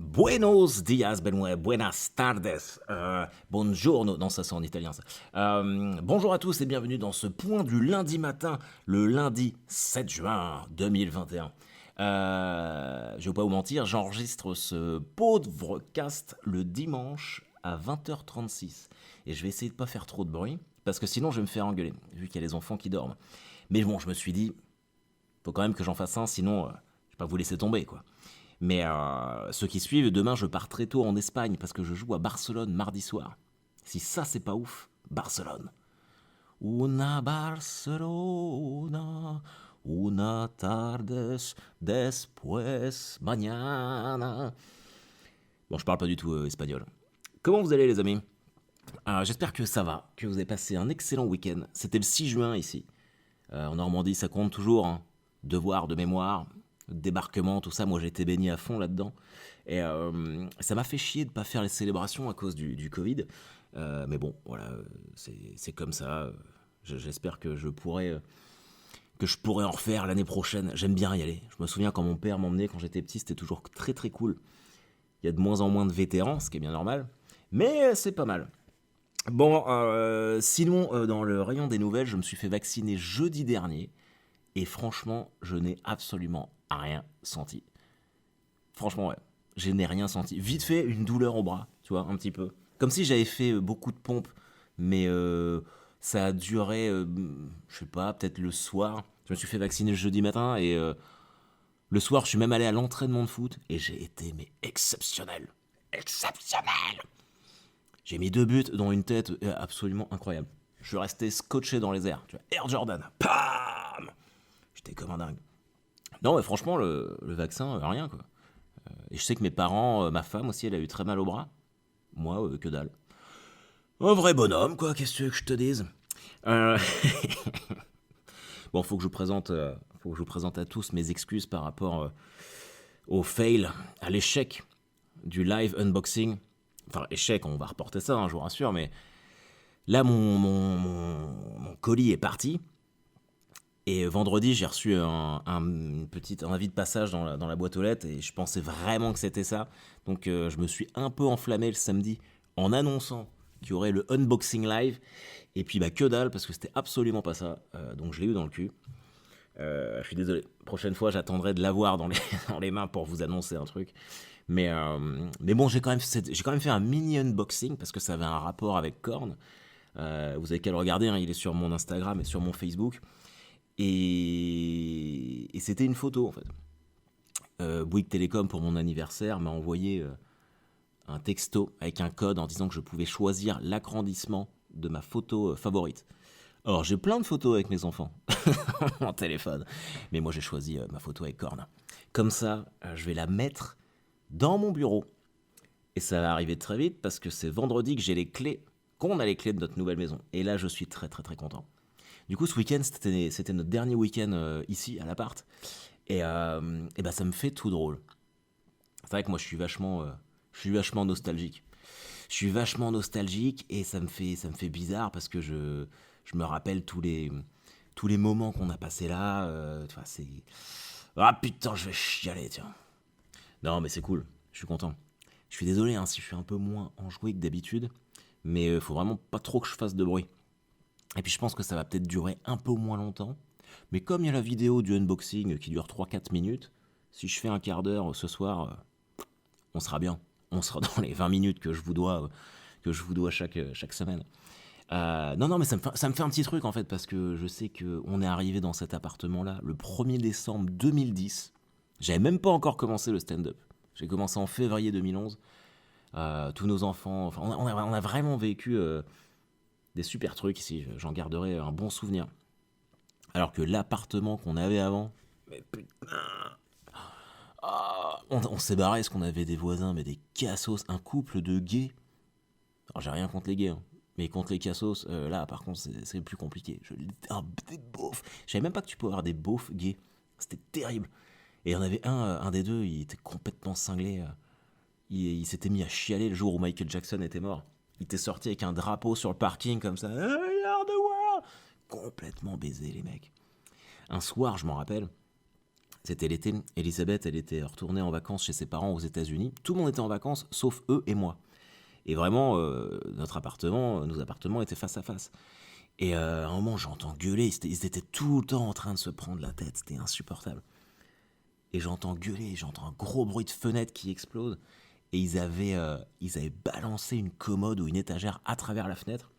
Buenos dias, Benoît. Buenas tardes. Buongiorno. Non, ça c'est en italien, ça. Bonjour à tous et bienvenue dans ce point du lundi matin, le lundi 7 juin 2021. Je vais pas vous mentir, j'enregistre ce podcast le dimanche à 20h36. Et je vais essayer de pas faire trop de bruit, parce que sinon je vais me faire engueuler, vu qu'il y a les enfants qui dorment. Mais bon, je me suis dit, faut quand même que j'en fasse un, sinon je vais pas vous laisser tomber, quoi. Mais ceux qui suivent, demain je pars très tôt en Espagne parce que je joue à Barcelone mardi soir. Si ça c'est pas ouf, Barcelone. Una Barcelona, una tardes después mañana. Bon, je parle pas du tout espagnol. Comment vous allez les amis? J'espère que ça va, que vous avez passé un excellent week-end. C'était le 6 juin ici. En Normandie ça compte toujours, hein. Devoir de mémoire, débarquement, tout ça, moi j'ai été baigné à fond là-dedans. Et ça m'a fait chier de ne pas faire les célébrations à cause du Covid. Mais bon, voilà, c'est comme ça. J'espère que je pourrai en refaire l'année prochaine. J'aime bien y aller. Je me souviens quand mon père m'emmenait quand j'étais petit, c'était toujours très très cool. Il y a de moins en moins de vétérans, ce qui est bien normal. Mais c'est pas mal. Bon, sinon, dans le rayon des nouvelles, je me suis fait vacciner jeudi dernier. Et franchement, je n'ai absolument rien senti. Franchement, ouais. Je n'ai rien senti. Vite fait, une douleur au bras, tu vois, un petit peu. Comme si j'avais fait beaucoup de pompes, mais ça a duré, je sais pas, peut-être le soir. Je me suis fait vacciner le jeudi matin et le soir, je suis même allé à l'entraînement de foot et j'ai été, mais exceptionnel. Exceptionnel. J'ai mis 2 buts, dont une tête absolument incroyable. Je suis resté scotché dans les airs. Tu vois, Air Jordan. Pam. J'étais comme un dingue. Non, mais franchement, le vaccin, rien, quoi. Et je sais que mes parents, ma femme aussi, elle a eu très mal au bras. Moi, que dalle. Un vrai bonhomme, quoi, qu'est-ce que tu veux que je te dise? Euh, Bon, faut que je vous présente à tous mes excuses par rapport au fail, à l'échec du live unboxing. Enfin, échec, on va reporter ça, hein, je vous rassure, mais là, mon colis est parti. Et vendredi, j'ai reçu une petite avis de passage dans la boîte aux lettres et je pensais vraiment que c'était ça. Donc je me suis un peu enflammé le samedi en annonçant qu'il y aurait le unboxing live. Et puis bah que dalle parce que c'était absolument pas ça. Donc je l'ai eu dans le cul. Je suis désolé. Prochaine fois, j'attendrai de l'avoir dans les, dans les mains pour vous annoncer un truc. Mais bon, j'ai quand même fait un mini unboxing parce que ça avait un rapport avec Korn. Vous avez qu'à le regarder, hein, il est sur mon Instagram et sur mon Facebook. Et c'était une photo en fait. Bouygues Télécom pour mon anniversaire m'a envoyé un texto avec un code en disant que je pouvais choisir l'agrandissement de ma photo favorite. Alors j'ai plein de photos avec mes enfants en téléphone, mais moi j'ai choisi ma photo avec Korn. Comme ça, je vais la mettre dans mon bureau. Et ça va arriver très vite parce que c'est vendredi que j'ai les clés, qu'on a les clés de notre nouvelle maison. Et là je suis très très très content. Du coup, ce week-end, c'était notre dernier week-end ici, à l'appart. Et bah, ça me fait tout drôle. C'est vrai que moi, je suis vachement nostalgique. Je suis vachement nostalgique et ça me fait bizarre parce que je me rappelle tous les moments qu'on a passés là. Tu vois, c'est... Ah putain, je vais chialer, tiens. Non, mais c'est cool. Je suis content. Je suis désolé hein, si je suis un peu moins enjoué que d'habitude. Mais faut vraiment pas trop que je fasse de bruit. Et puis je pense que ça va peut-être durer un peu moins longtemps. Mais comme il y a la vidéo du unboxing qui dure 3-4 minutes, si je fais un quart d'heure ce soir, on sera bien. On sera dans les 20 minutes que je vous dois chaque semaine. Non, non, mais ça me fait un petit truc en fait, parce que je sais qu'on est arrivé dans cet appartement-là le 1er décembre 2010. J'avais même pas encore commencé le stand-up. J'ai commencé en février 2011. Tous nos enfants, enfin, on a vraiment vécu des super trucs ici. J'en garderai un bon souvenir. Alors que l'appartement qu'on avait avant, mais putain, on s'est barré parce qu'on avait des voisins, mais des cassos, un couple de gays. Alors j'ai rien contre les gays, hein, mais contre les cassos, là par contre c'est plus compliqué. Des beaufs. Je savais même pas que tu pouvais avoir des beaufs gays. C'était terrible. Et il y en avait un des deux, il était complètement cinglé. Il s'était mis à chialer le jour où Michael Jackson était mort. Il était sorti avec un drapeau sur le parking comme ça. We are the world. Complètement baisé les mecs. Un soir, je m'en rappelle, C'était l'été. Elisabeth, elle était retournée en vacances chez ses parents aux États-Unis. Tout le monde était en vacances, sauf eux et moi. Et vraiment, nos appartements étaient face à face. Et à un moment, j'entends gueuler. Ils étaient tout le temps en train de se prendre la tête. C'était insupportable. Et j'entends gueuler. J'entends un gros bruit de fenêtre qui explose. Et ils avaient balancé une commode ou une étagère à travers la fenêtre.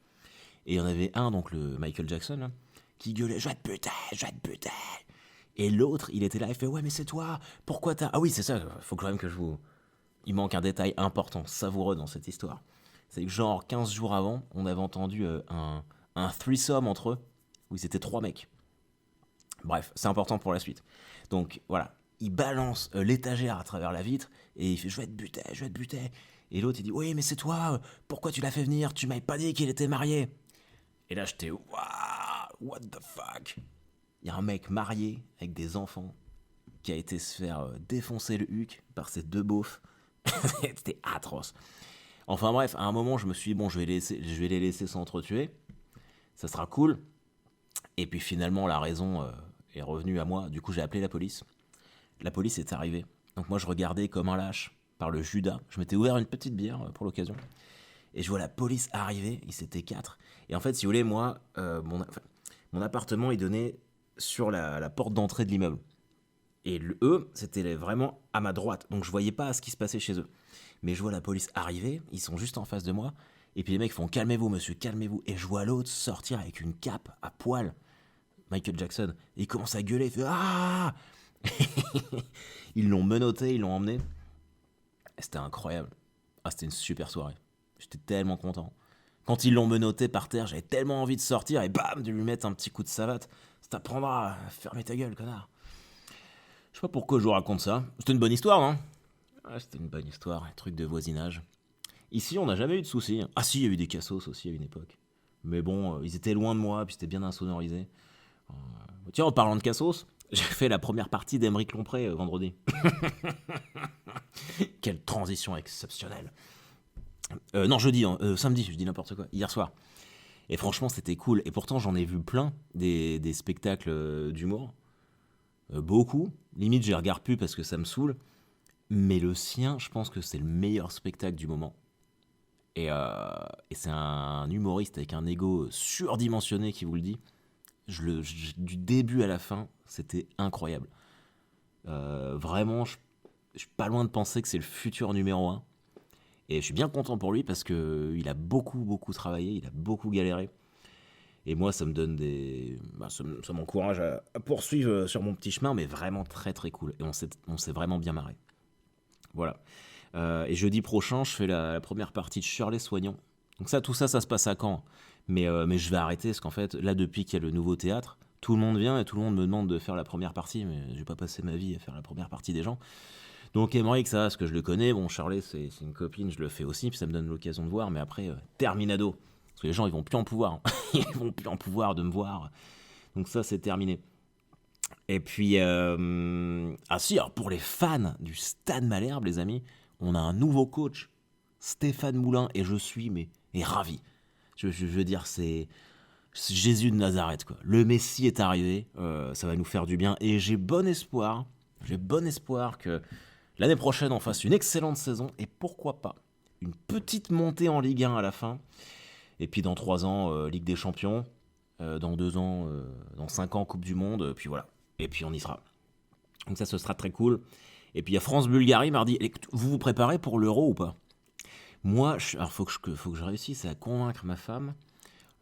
Et il y en avait un, donc le Michael Jackson, là, qui gueulait: je vais te buter, je vais te buter. Et l'autre, il était là, il fait: ouais, mais c'est toi, pourquoi t'as. Ah oui, c'est ça, faut quand même que je vous. Il manque un détail important, savoureux dans cette histoire. C'est que, genre, 15 jours avant, on avait entendu un threesome entre eux, où ils étaient 3 mecs. Bref, c'est important pour la suite. Donc voilà, il balance l'étagère à travers la vitre, et il fait: je vais te buter, je vais te buter. Et l'autre, il dit: oui, mais c'est toi, pourquoi tu l'as fait venir, tu m'avais pas dit qu'il était marié. Et là, j'étais: waouh, what the fuck. Il y a un mec marié avec des enfants qui a été se faire défoncer le huc par ces deux beaufs. C'était atroce. Enfin bref, à un moment, je me suis dit: bon, je vais les laisser s'entretuer. Ça sera cool. Et puis finalement, la raison est revenue à moi. Du coup, j'ai appelé la police. La police est arrivée. Donc moi, je regardais comme un lâche par le Judas. Je m'étais ouvert une petite bière pour l'occasion. Et je vois la police arriver. Ils étaient 4. Et en fait, si vous voulez, moi, mon appartement, il donnait sur la porte d'entrée de l'immeuble. Et eux, c'était vraiment à ma droite. Donc je voyais pas ce qui se passait chez eux. Mais je vois la police arriver, ils sont juste en face de moi. Et puis les mecs font: calmez-vous, monsieur, calmez-vous. Et je vois l'autre sortir avec une cape à poil, Michael Jackson. Et il commence à gueuler, il fait: ah. Ils l'ont menotté, ils l'ont emmené. Et c'était incroyable. Ah, c'était une super soirée. J'étais tellement content. Quand ils l'ont menotté par terre, j'avais tellement envie de sortir et bam, de lui mettre un petit coup de savate. Ça t'apprendra à fermer ta gueule, connard. Je sais pas pourquoi je vous raconte ça. C'était une bonne histoire, non? Ouais, c'était une bonne histoire, un truc de voisinage. Ici, on n'a jamais eu de soucis. Ah si, il y a eu des cassos aussi à une époque. Mais bon, ils étaient loin de moi, puis c'était bien insonorisé. Tiens, en parlant de cassos, j'ai fait la première partie d'Emeric Lompré vendredi. Quelle transition exceptionnelle. Non, jeudi, samedi, je dis n'importe quoi, hier soir. Et franchement, c'était cool. Et pourtant, j'en ai vu plein des spectacles d'humour. Beaucoup. Limite, j'y regarde plus parce que ça me saoule. Mais le sien, je pense que c'est le meilleur spectacle du moment. Et c'est un humoriste avec un ego surdimensionné qui vous le dit. Du début à la fin, c'était incroyable. Vraiment, je suis pas loin de penser que c'est le futur numéro un. Et je suis bien content pour lui parce qu'il a beaucoup, beaucoup travaillé, il a beaucoup galéré. Et moi, ça me donne ça m'encourage à poursuivre sur mon petit chemin, mais vraiment très, très cool. Et on s'est vraiment bien marré. Voilà. Et jeudi prochain, je fais la première partie de Shirley Soignon. Donc tout ça, ça se passe à Caen. Mais je vais arrêter parce qu'en fait, là, depuis qu'il y a le nouveau théâtre, tout le monde vient et tout le monde me demande de faire la première partie, mais je vais pas passer ma vie à faire la première partie des gens. Donc Emeric, ça va, parce que je le connais. Bon, Shirley, c'est une copine, je le fais aussi, puis ça me donne l'occasion de voir. Mais après, terminado. Parce que les gens, ils vont plus en pouvoir. Ils vont plus en pouvoir de me voir. Donc ça, c'est terminé. Et puis, ah si, alors pour les fans du Stade Malherbe, les amis, on a un nouveau coach, Stéphane Moulin, et je suis ravi. Je veux dire, c'est Jésus de Nazareth, quoi. Le Messie est arrivé, ça va nous faire du bien, et j'ai bon espoir que l'année prochaine on fasse une excellente saison, et pourquoi pas une petite montée en Ligue 1 à la fin, et puis dans 3 ans, Ligue des Champions, dans 2 ans, dans 5 ans, Coupe du Monde, puis voilà. Et puis on y sera. Donc ça, ce sera très cool. Et puis il y a France-Bulgarie mardi. Vous vous préparez pour l'Euro ou pas? Moi, alors faut que je réussisse à convaincre ma femme.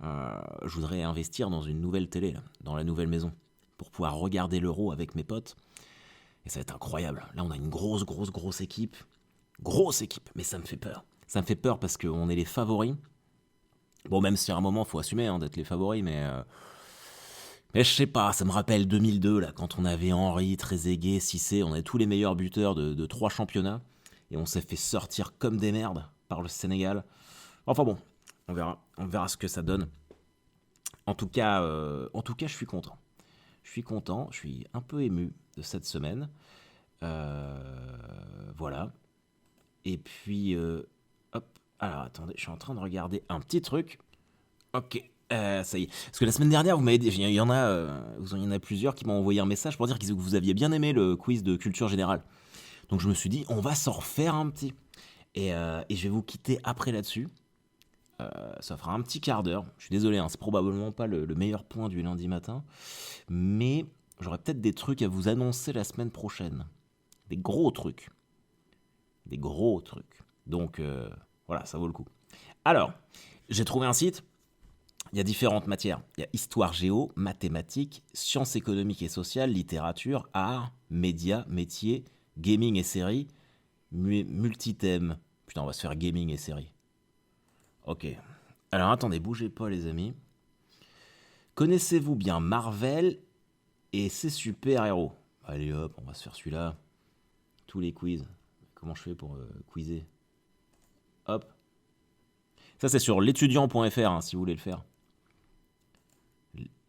Je voudrais investir dans une nouvelle télé, là, dans la nouvelle maison, pour pouvoir regarder l'Euro avec mes potes. Et ça va être incroyable. Là, on a une grosse équipe. Grosse équipe, mais ça me fait peur. Ça me fait peur parce qu'on est les favoris. Bon, même si à un moment, il faut assumer d'être les favoris, mais je sais pas, ça me rappelle 2002, là, quand on avait Henry, Trezeguet, Cissé, on avait tous les meilleurs buteurs de 3 championnats, et on s'est fait sortir comme des merdes par le Sénégal. Enfin bon, on verra ce que ça donne. En tout cas, je suis content. Je suis un peu ému de cette semaine. Voilà. Et puis, hop, alors attendez, je suis en train de regarder un petit truc. Ok, Ça y est. Parce que la semaine dernière, vous m'avez dit, il y en a plusieurs qui m'ont envoyé un message pour dire que vous aviez bien aimé le quiz de culture générale. Donc je me suis dit, on va s'en refaire un petit. Et je vais vous quitter après là-dessus. Ça fera un petit quart d'heure. Je suis désolé, hein, c'est probablement pas le meilleur point du lundi matin. Mais j'aurai peut-être des trucs à vous annoncer la semaine prochaine. Des gros trucs. Des gros trucs. Donc voilà, ça vaut le coup. Alors, j'ai trouvé un site. Il y a différentes matières. Il y a histoire géo, mathématiques, sciences économiques et sociales, littérature, art, médias, métiers, gaming et séries, multithèmes. Putain, on va se faire gaming et séries. Ok. Alors attendez, bougez pas les amis. Connaissez-vous bien Marvel et ses super-héros? Allez hop, on va se faire celui-là. Tous les quiz. Comment je fais pour quizer? Hop. Ça c'est sur l'étudiant.fr hein, si vous voulez le faire.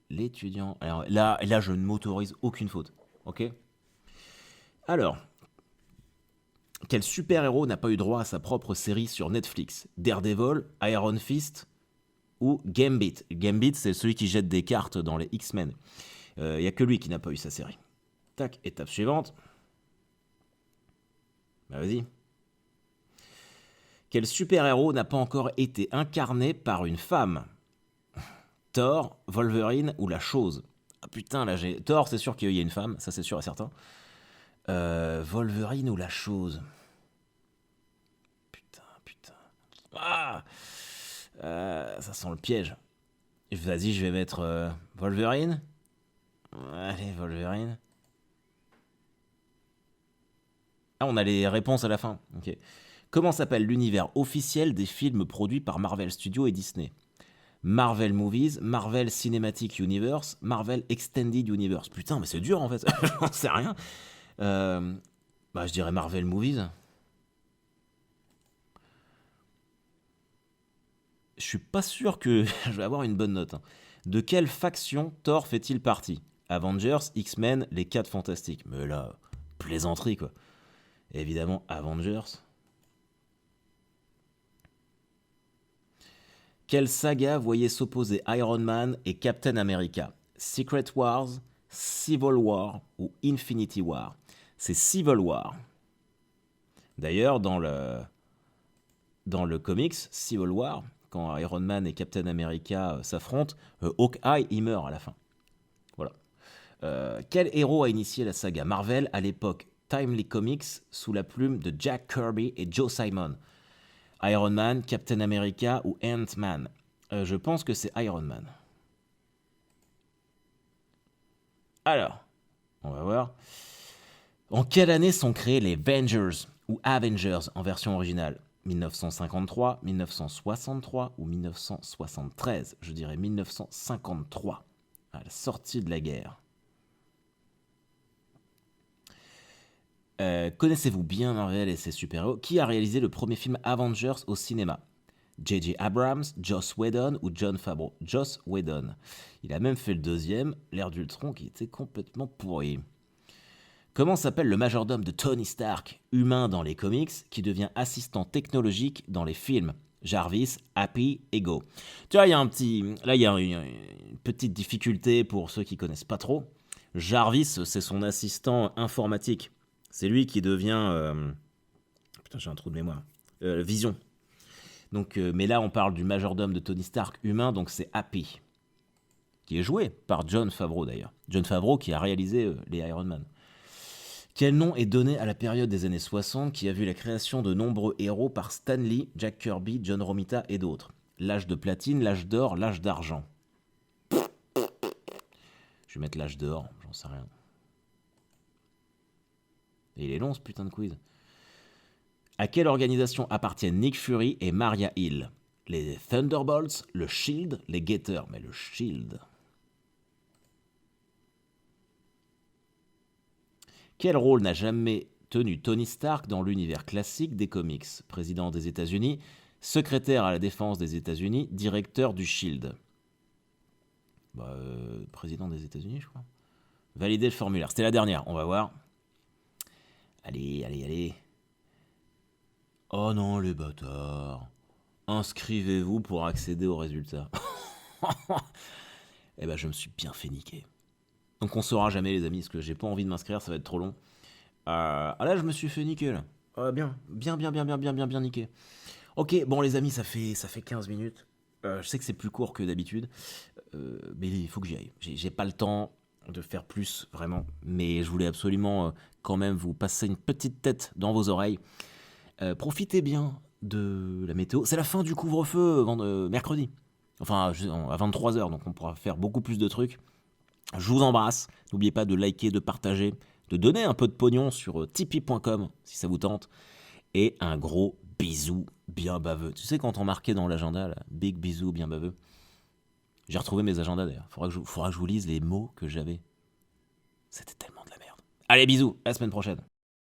L'étudiant. Alors là, je ne m'autorise aucune faute. Ok. Alors, quel super-héros n'a pas eu droit à sa propre série sur Netflix? Daredevil, Iron Fist ou Gambit? Gambit, c'est celui qui jette des cartes dans les X-Men. Il n'y a que lui qui n'a pas eu sa série. Tac, étape suivante. Bah vas-y. Quel super-héros n'a pas encore été incarné par une femme? Thor, Wolverine ou la chose? Ah putain, là j'ai... Thor, c'est sûr qu'il y a une femme, ça c'est sûr et certain. Wolverine ou la chose? Putain. Ah ça sent le piège. Vas-y, je vais mettre Wolverine. Allez, Wolverine. Ah, on a les réponses à la fin. Ok. Comment s'appelle l'univers officiel des films produits par Marvel Studios et Disney? Marvel Movies, Marvel Cinematic Universe, Marvel Extended Universe. Putain, mais c'est dur en fait, j'en sais rien. Je dirais Marvel Movies. Je suis pas sûr que je vais avoir une bonne note. Hein. De quelle faction Thor fait-il partie? Avengers, X-Men, les 4 Fantastiques. Mais là, plaisanterie quoi. Évidemment, Avengers. Quelle saga voyait s'opposer Iron Man et Captain America? Secret Wars, Civil War ou Infinity War? C'est Civil War. D'ailleurs, dans le comics Civil War, quand Iron Man et Captain America s'affrontent, Hawkeye y meurt à la fin. Voilà. Quel héros a initié la saga Marvel à l'époque Timely Comics sous la plume de Jack Kirby et Joe Simon? Iron Man, Captain America ou Ant-Man? Je pense que c'est Iron Man. Alors, on va voir. En quelle année sont créés les Avengers ou Avengers en version originale? 1953, 1963 ou 1973? Je dirais 1953, à la sortie de la guerre. Connaissez-vous bien Marvel et ses super-héros? Qui a réalisé le premier film Avengers au cinéma? J.J. Abrams, Joss Whedon ou Jon Favreau? Joss Whedon. Il a même fait le deuxième, l'ère d'Ultron, qui était complètement pourri. Comment s'appelle le majordome de Tony Stark, humain dans les comics, qui devient assistant technologique dans les films? Jarvis, Happy, Ego. Tu vois, il y a un petit... Là, il y a une petite difficulté pour ceux qui connaissent pas trop. Jarvis, c'est son assistant informatique. C'est lui qui devient... Putain, j'ai un trou de mémoire. Vision. Donc, mais là, on parle du majordome de Tony Stark humain, donc c'est Happy. Qui est joué par Jon Favreau, d'ailleurs. Jon Favreau qui a réalisé les Iron Man. Quel nom est donné à la période des années 60 qui a vu la création de nombreux héros par Stan Lee, Jack Kirby, John Romita et d'autres? L'âge de platine, l'âge d'or, l'âge d'argent. Je vais mettre l'âge d'or, j'en sais rien. Et il est long ce putain de quiz. À quelle organisation appartiennent Nick Fury et Maria Hill? Les Thunderbolts, le Shield, les Gators. Mais le Shield. Quel rôle n'a jamais tenu Tony Stark dans l'univers classique des comics? Président des États-Unis, secrétaire à la défense des États-Unis, directeur du Shield. Président des États-Unis, je crois. Valider le formulaire. C'était la dernière, on va voir. Allez. Oh non, les bâtards. Inscrivez-vous pour accéder aux résultats. Eh ben, je me suis bien fait niquer. Donc on saura jamais, les amis, parce que j'ai pas envie de m'inscrire, ça va être trop long. Ah là, je me suis fait niquer, là. Bien niqué. Ok, bon, les amis, ça fait 15 minutes. Je sais que c'est plus court que d'habitude, mais il faut que j'y aille. J'ai pas le temps de faire plus, vraiment. Mais je voulais absolument quand même vous passer une petite tête dans vos oreilles. Profitez bien de la météo. C'est la fin du couvre-feu mercredi. Enfin, à 23h, donc on pourra faire beaucoup plus de trucs. Je vous embrasse. N'oubliez pas de liker, de partager, de donner un peu de pognon sur tipeee.com si ça vous tente. Et un gros bisou bien baveux. Tu sais, quand on marquait dans l'agenda, là, big bisou bien baveux. J'ai retrouvé mes agendas d'ailleurs. Faudra que je vous lise les mots que j'avais. C'était tellement de la merde. Allez, bisous, à la semaine prochaine.